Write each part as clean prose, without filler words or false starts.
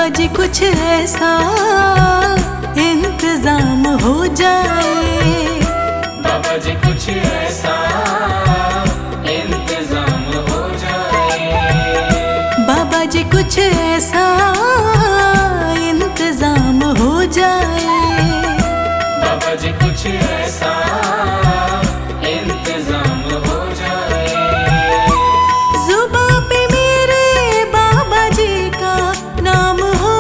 बाबा जी कुछ ऐसा इंतजाम हो जाए, बाबा जी कुछ ऐसा इंतजाम हो जाए, बाबा जी कुछ ऐसा इंतजाम हो जाए, बाबा जी कुछ ऐसा इंतजाम हो जाए। जुबां पे मेरे बाबा जी का नाम हो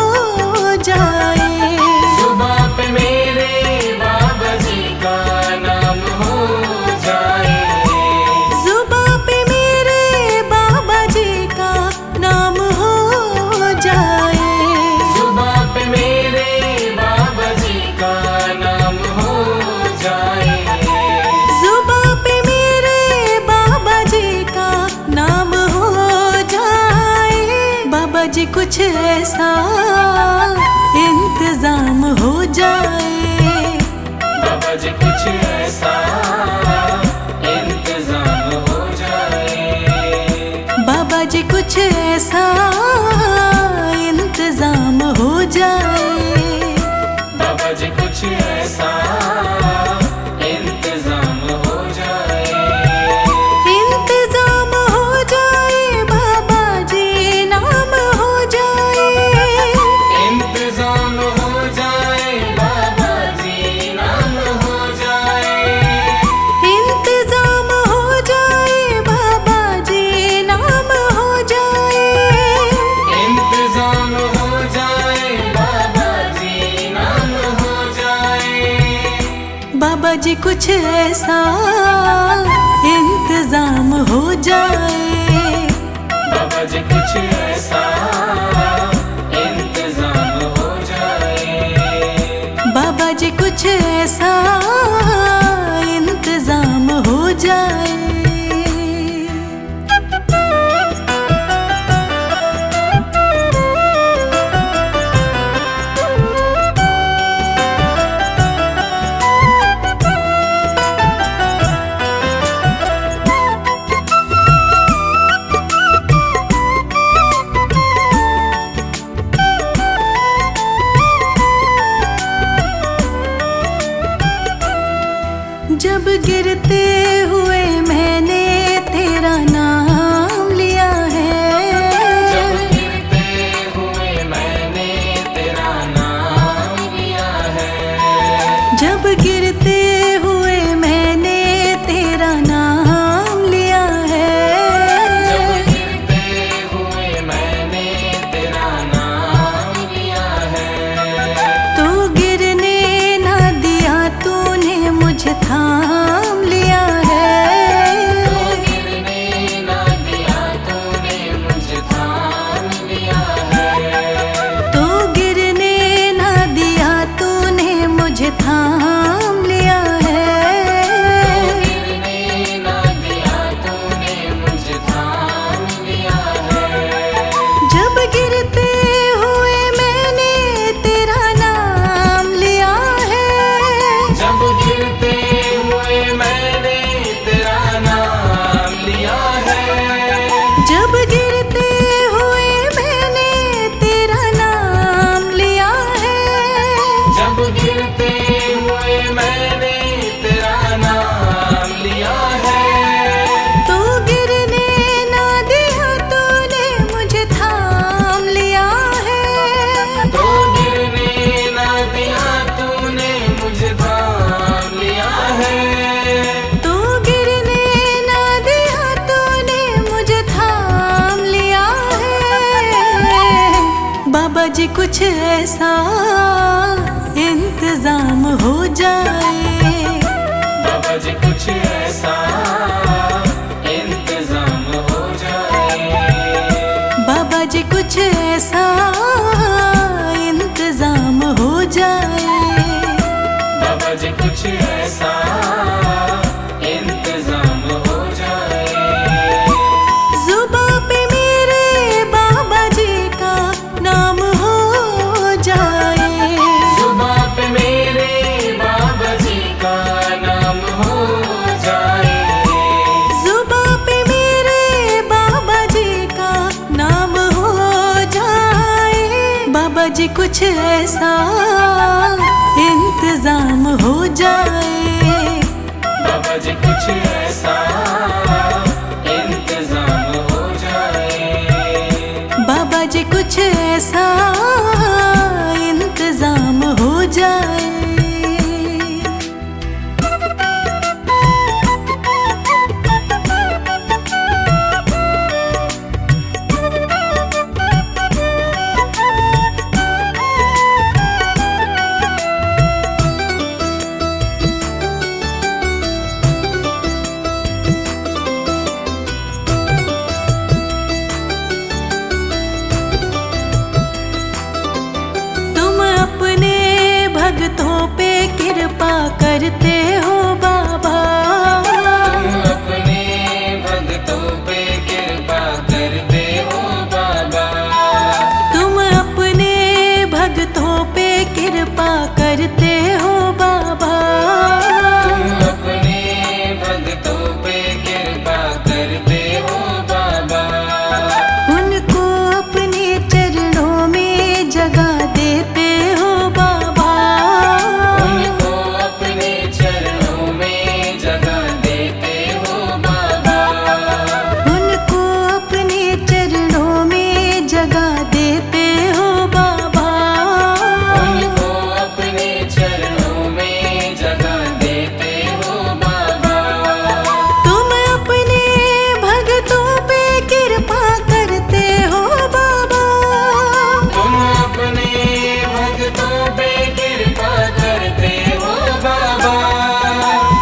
जाए, जुबां पे मेरे बाबा जी का नाम हो जाए, जुबां पे मेरे बाबा जी का नाम हो जाए, जुबां पे मेरे बाबा जी का नाम हो जाए, जुबां पे मेरे बाबा जी का नाम हो जाए। बाबा जी कुछ ऐसा इंतजाम हो जाए, बाबा जी कुछ ऐसा इंतजाम हो जाए, बाबा जी कुछ ऐसा इंतजाम हो जाए, बाबा जी कुछ ऐसा इंतजाम हो जाए, इंतजाम हो जाए, बाबा जी नाम हो जाए, इंतजाम हो जाए, बाबा जी नाम हो जाए, इंतजाम हो जाए, बाबा जी नाम हो जाए, इंतजाम हो जाए, बाबा जी नाम हो जाए, बाबा जी कुछ ऐसा इंतजाम हो जाए, बाबा जी कुछ ऐसा इंतजाम हो जाए, बाबा जी कुछ ऐसा इंतजाम हो जाए। जब गिरते हुए मैंने तेरा नाम लिया जब है, गिरते हुए मैंने तेरा नाम लिया है, जब गिरते हुए मैंने तेरा नाम लिया जब है, गिरते हुए मैंने तेरा नाम लिया है, तू गिरने ना दिया, तूने मुझे थाम लिया है, तो गिरने ना दिया, तूने मुझे थाम लिया है, तू गिरने ना दिया, तूने मुझे थाम लिया है, गिरने ना दिया, तूने मुझे थाम लिया है, जब गिरते हुए मैंने तेरा नाम लिया है, जब गिरते हुए मैंने तेरा नाम लिया है, जब गिरते हुए मैंने तेरा नाम लिया है, जब गिरते हुए मैंने तेरा नाम लिया है, तू गिरने ना दिया, तूने मुझे थाम लिया है, तो गिरने ना दिया, तूने मुझे थाम लिया है, तू गिरने ना दिया, तूने मुझे थाम लिया है। बाबा जी कुछ ऐसा इंतजाम हो जाए, बाबा जी कुछ ऐसा इंतजाम हो जाए, बाबा जी कुछ ऐसा इंतजाम हो जाए, बाबा जी कुछ ऐसा इंतजाम हो जाए, जुबां पे मेरे बाबा जी का नाम हो जाए, जुबां पे मेरे बाबा जी कुछ ऐसा इंतजाम हो जाए। बाबा जी कुछ ऐसा इंतजाम हो जाए। बाबा जी कुछ ऐसा इंतजाम हो जाए। भक्तों पे कृपा करते हो बाबा। तुम अपने भक्तों पे कृपा करते हो बाबा। तुम अपने भक्तों पे कृपा करते हो बाबा। तुम अपने भक्तों पे कृपा करते हो बाबा। उनको अपने चरणों में जगह देते हो बाबा। उनको अपने चरणों में जगह देते हो बाबा। उनको अपने चरणों में जगह देते हो बाबा। उनको अपने चरणों में जगह देते हो बाबा। तुम अपने भक्तों पे कृपा करते हो बाबा। तुम अपने भक्तों पे कृपा करते हो बाबा।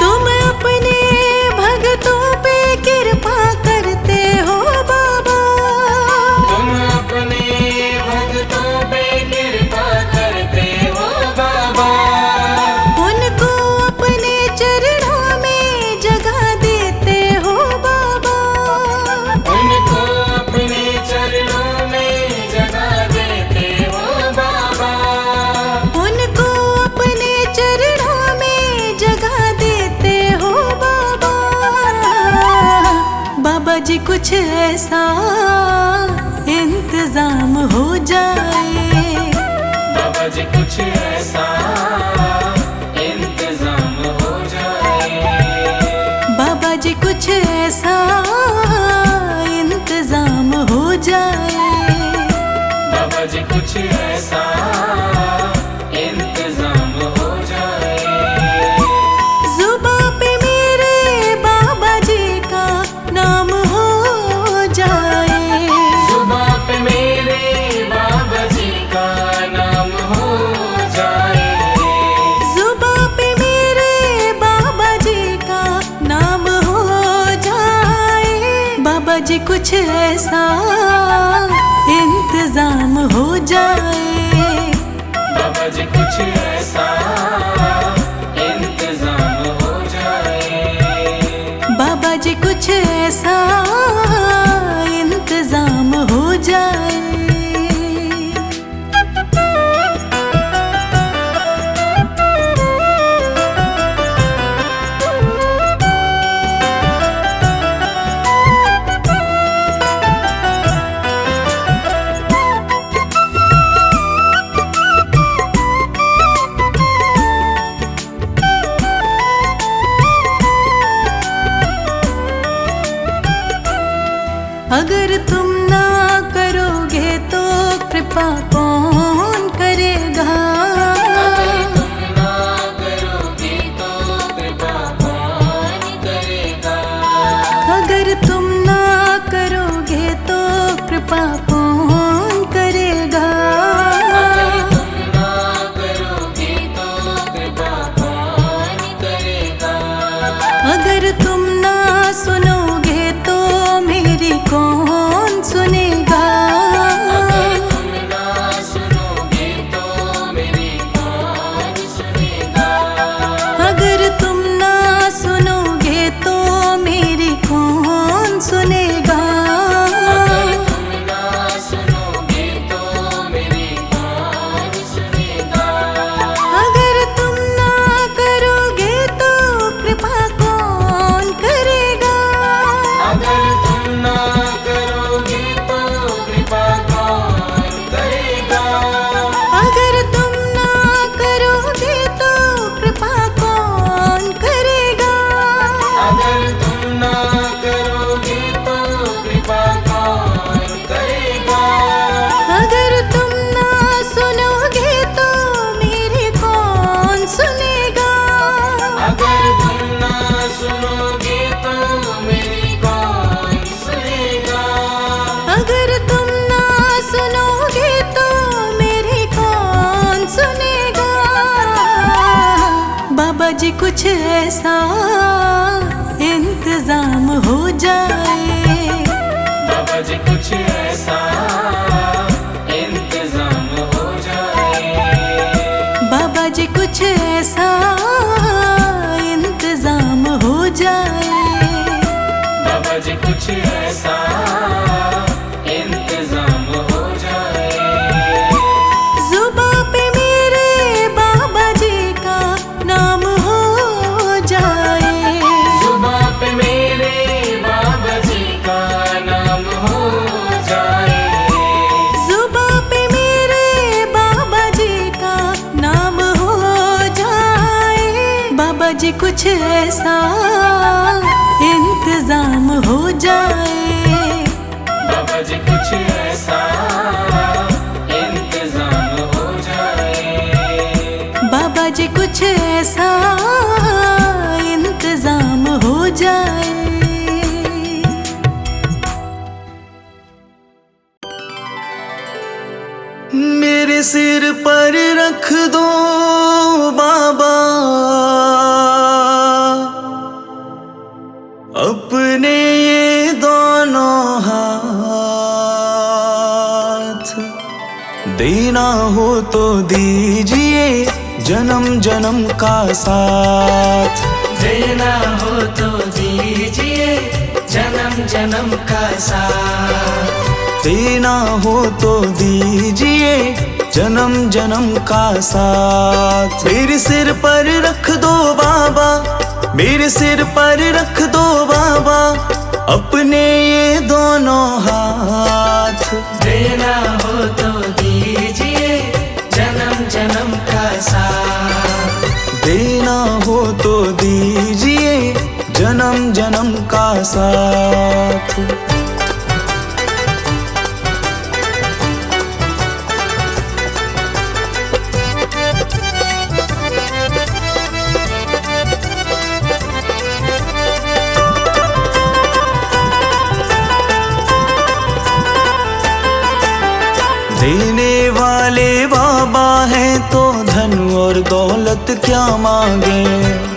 तुम अपने भक्तों पे कृपा करते हो बाबा। तुम अपने भक्तों पे कृपा करते हो बाबा। उनको अपने चरणों में जगह देते हो बाबा। उनको अपने चरणों में जगह देते हो बाबा। उनको अपने चरणों में जगह देते हो बाबा। बाबा जी कुछ ऐसा इंतजाम हो जाए। बाबा जी कुछ ऐसा इंतजाम हो जाए। बाबा जी कुछ ऐसा इंतजाम हो जाए। बाबा जी कुछ ऐसा इंतजाम हो जाए। जुबां पे मेरे बाबा जी का नाम हो जाए। जुबां पे मेरे बाबा जी का नाम हो जाए। जुबां पे मेरे बाबा जी का नाम हो जाए। बाबा जी कुछ ऐसा इंतजाम हो जाए। बाबा जी कुछ ऐसा इंतजाम हो जाए। बाबा जी कुछ ऐसा इंतजाम हो जाए। अगर तुम ना करोगे तो कृपा कौन करेगा। अगर तुम ना करोगे तो कृपा कौन करेगा। अगर तुम ना करोगे तो कृपा कौन करेगा। अगर तुम ना करोगे तो कृपा कौन करेगा। अगर तुम ना सुनोगे तो मेरी कौन सुनेगा। अगर तुम ना सुनोगे तो मेरी कौन सुनेगा। अगर तुम ना सुनोगे तो मेरी कौन सुनेगा। अगर तुम ना सुनोगे तो मेरी कौन सुनेगा। अगर तुम ना करोगे तो कृपा कौन करेगा। अगर तुम ना कुछ ऐसा इंतजाम हो जाए, बाबा जी कुछ ऐसा इंतजाम हो जाए, बाबा जी कुछ ऐसा इंतजाम हो जाए, बाबा जी कुछ ऐसा इंतजाम हो जाए। जुबां पे मेरे बाबा जी का नाम हो जाए, जुबां पे मेरे बाबा जी का नाम हो जाए, जुबां पे मेरे बाबा जी का नाम हो जाए, बाबा जी कुछ ऐसा इंतजाम हो जाए, बाबा जी कुछ ऐसा इंतजाम हो जाए, बाबा जी कुछ ऐसा इंतजाम हो जाए। मेरे सिर पर रख दो बाबा अपने ये दोनों हाथ, देना हो तो दीजिए जन्म जन्म का साथ, देना हो तो दीजिए जन्म जन्म का साथ, देना हो तो दीजिए जन्म जन्म का साथ। मेरे सिर पर रख दो बाबा, मेरे सिर पर रख दो बाबा अपने ये दोनों हाथ, देना हो तो दीजिए जन्म जन्म का साथ, देना हो तो दीजिए जन्म जन्म का साथ। देने वाले बाबा हैं तो धन और दौलत क्या मांगे,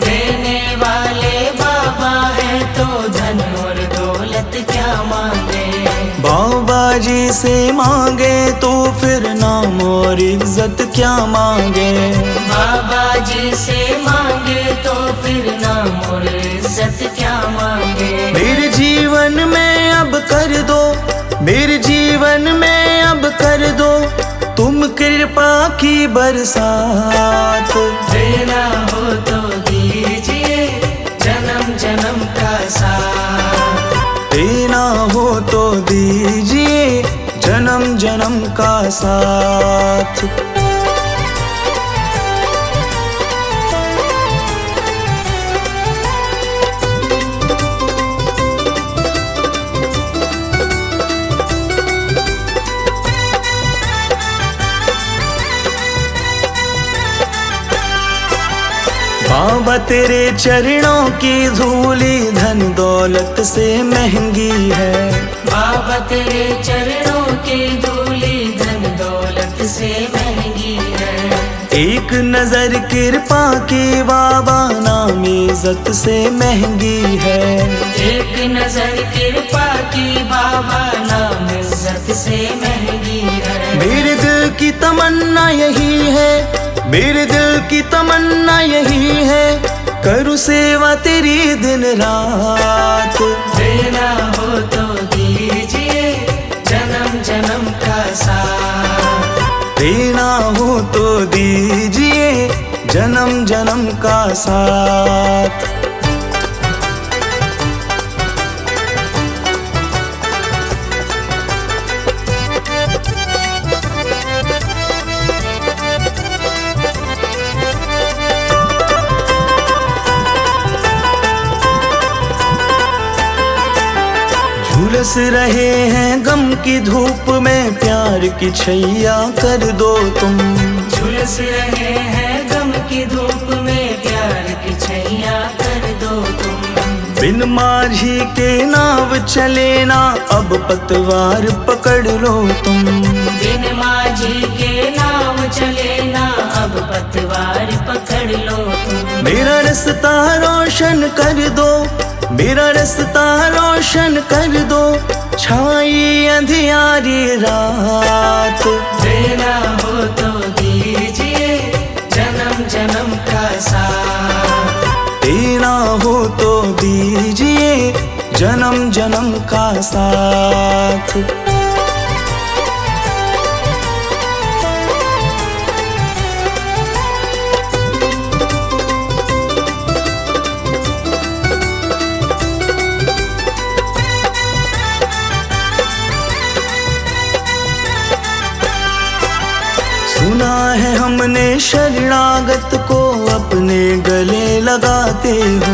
देने वाले बाबा है तो धन और दौलत क्या मांगे, बाबा जी से मांगे तो फिर नाम और इज्जत क्या मांगे, बाबा जी से मांगे तो फिर नाम और इज्जत क्या मांगे। मेरे जीवन में अब कर दो, मेरे जीवन में अब कर दो तुम कृपा की बरसात, देना हो तो दीजिए जन्म जन्म का साथ, देना हो तो दीजिए जन्म जन्म का साथ। बाबा तेरे चरणों की धूली धन दौलत से महंगी है, बाबा तेरे चरणों की धूली धन दौलत से महंगी है, एक नजर कृपा की बाबा नाम इज्जत से महंगी है, एक नजर कृपा की बाबा नाम इज्जत से महंगी है। मेरे दिल की तमन्ना यही है, मेरे दिल की तमन्ना यही है करूँ सेवा तेरी दिन रात, देना हो तो दीजिए जन्म जन्म का साथ, देना हो तो दीजिए जन्म जन्म का साथ। झुलस रहे हैं गम की धूप में प्यार की छैया कर दो तुम, झुलस रहे हैं गम की धूप में प्यार की छैया कर दो तुम, बिन माझी के नाव चले ना अब पतवार पकड़ लो तुम, बिन माझी के नाव चले ना अब पतवार पकड़ लो तुम, मेरा रास्ता रोशन कर दो, मेरा रास्ता रोशन कर दो, छाई अंधियारी रात। देना हो तो दीजिए जन्म जन्म का साथ, देना हो तो दीजिए जन्म जन्म का साथ। सुना है हमने शरणागत को अपने गले लगाते हो,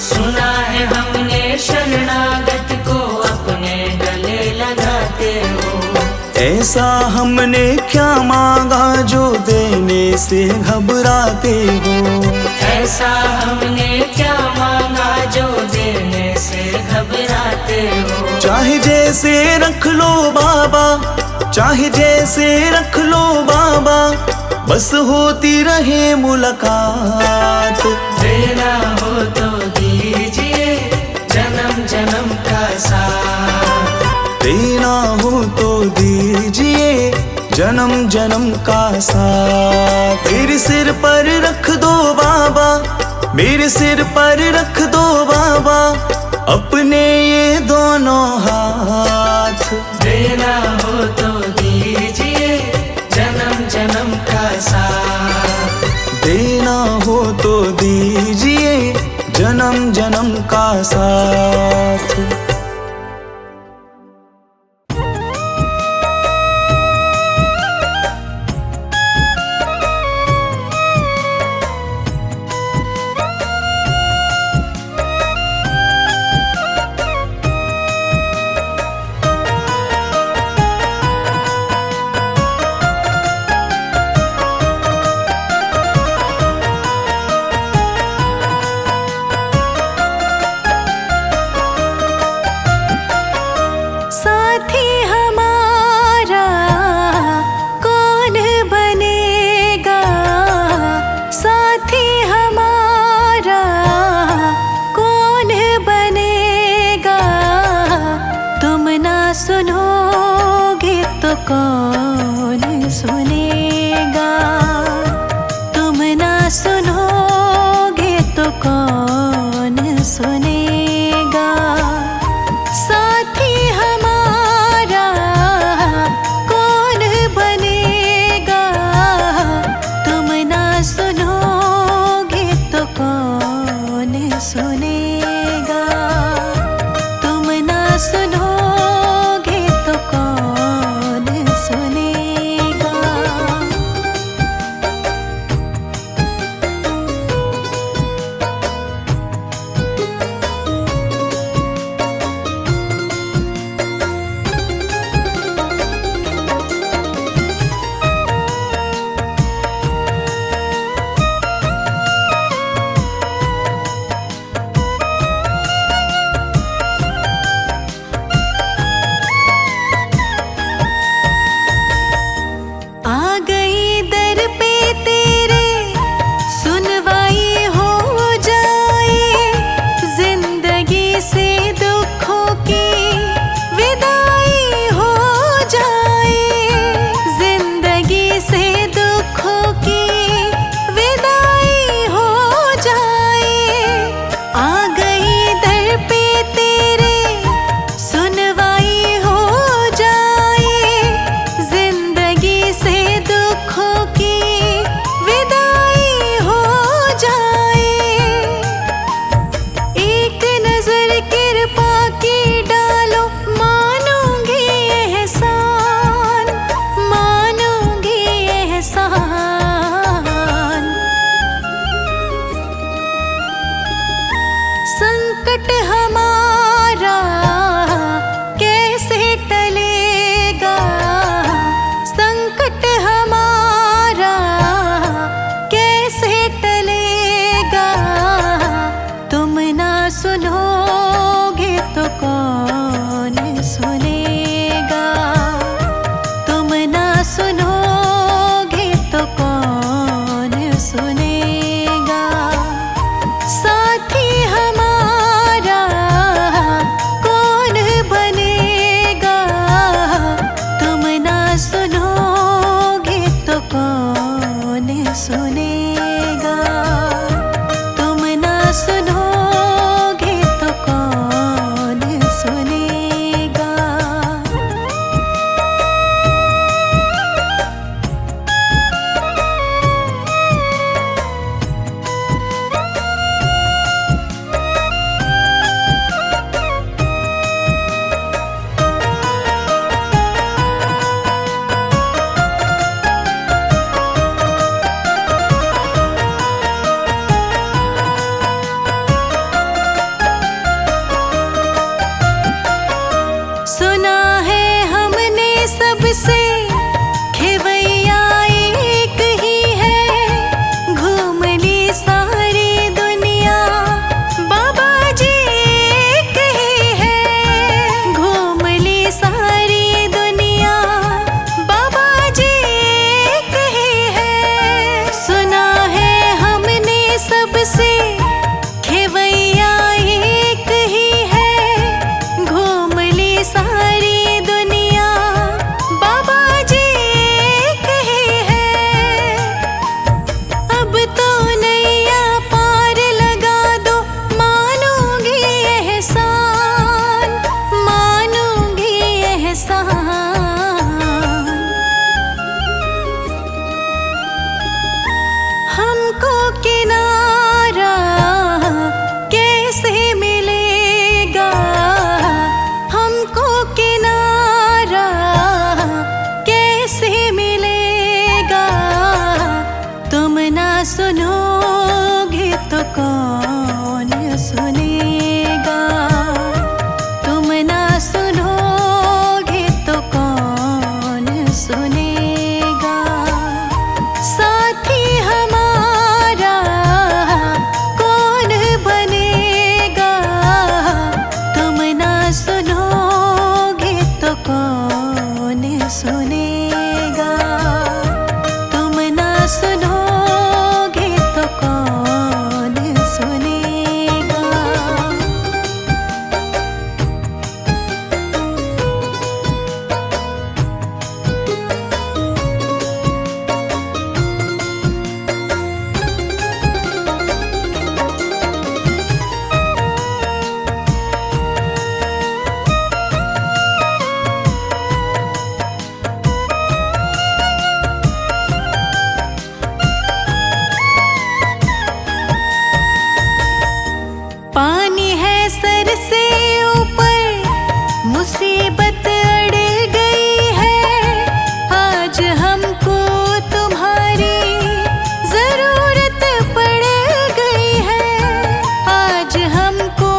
सुना है हमने शरणागत को अपने गले लगाते हो। ऐसा हमने क्या मांगा जो देने से घबराते हो, ऐसा हमने क्या मांगा जो देने से घबराते हो। चाहे जैसे रख लो बाबा, चाहे जैसे रख लो बाबा, बस होती रहे मुलाकात। देना हो तो दीजिए जन्म जन्म का साथ, देना हो तो दीजिए जन्म जन्म का साथ। मेरे सिर पर रख दो बाबा, मेरे सिर पर रख दो बाबा, अपने ये दोनों हाथ। देना हो तो दीजिए जन्म जन्म का साथ, देना हो तो दीजिए जन्म जन्म का साथ। साथी हमारा कौन बनेगा, साथी हमारा कौन बनेगा, तुम ना सुनोगे तो कौन सुनेगा, तुम ना सुनोगे तो कौन सुनेगा। साथी हमारा कौन बनेगा, तुम ना सुनोगे तो कौन सुनेगा, तुम ना सुनोगे तो कौन सुनेगा। आ गई दर पे तेरे, सुनवाई हो जाए, जिंदगी से दुखों की विदाई हो जाए, जिंदगी से दुखों की विदाई हो जाए। आ गई दर पे तेरे, सुनवाई हो जाए, जिंदगी से दुखों की विदाई हो जाए। एक नजर कृपा की डालो, मानूंगी एहसान, मानूंगी एहसान। संकट हमारा कैसे टलेगा, संकट हमारा कैसे टलेगा, तुम ना सुनोगे तो कौन सुनेगा, तुम ना सुनोगे तो कौन सुनेगा। सुनोगे तो कौन सुनेगा। सुना है हमने सबसे खेवैया एक ही है, घूम ली सारी दुनिया बाबा जी एक ही है। घूम ली सारी दुनिया बाबा जी एक ही है। सुना है हमने सबसे खेवैया एक ही है, घूम ली सारी दुनिया बाबा जी एक ही है। अब तो नैया पार लगा दो, मानूंगी एहसान, मानूंगी एहसान। हमको किनारा कैसे मिलेगा, हमको किनारा कैसे मिलेगा। तुम ना सुनोगे तो कौन सुनेगा। तुम ना सुनोगे तो कौन सुनेगा। साथी हमारा कौन बनेगा। तुम ना सुनोगे तो कौन सुनेगा। तुम ना सुनोगे तो कौन सुनेगा। पानी है सर से ऊपर, मुसीबत अड़ गई है। आज हमको तुम्हारी जरूरत पड़ गई है। आज हमको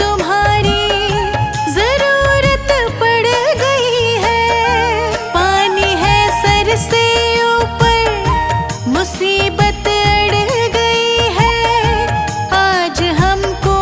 तुम्हारी जरूरत पड़ गई है। पानी है सर से ऊपर, मुसीबत अड़ गई है। आज हमको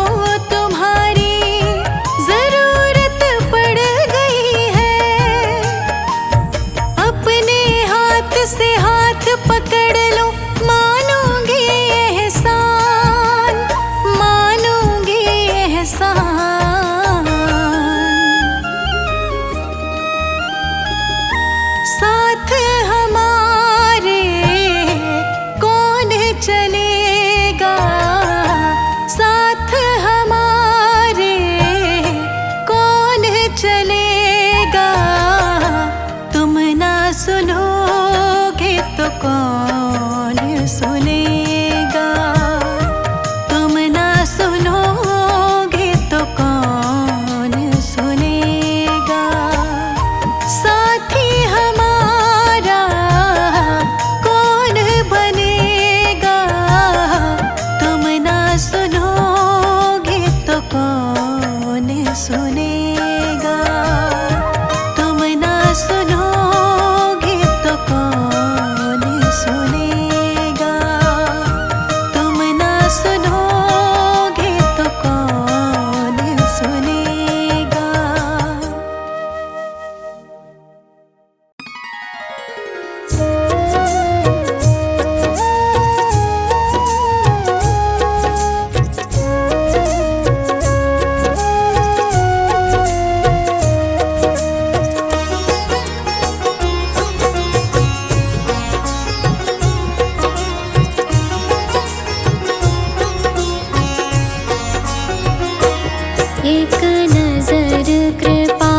एक नजर कृपा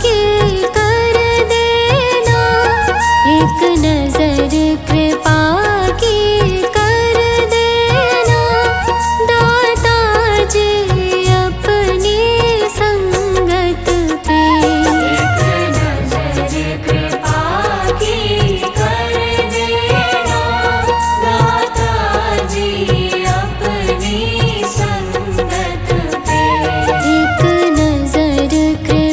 की कर देना, एक नजर कृपा की कर देना, दाता जी अपनी संगत पे। एक नजर कृपा की कर देना, दाता जी अपनी संगत पे। एक नजर कृपा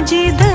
जिद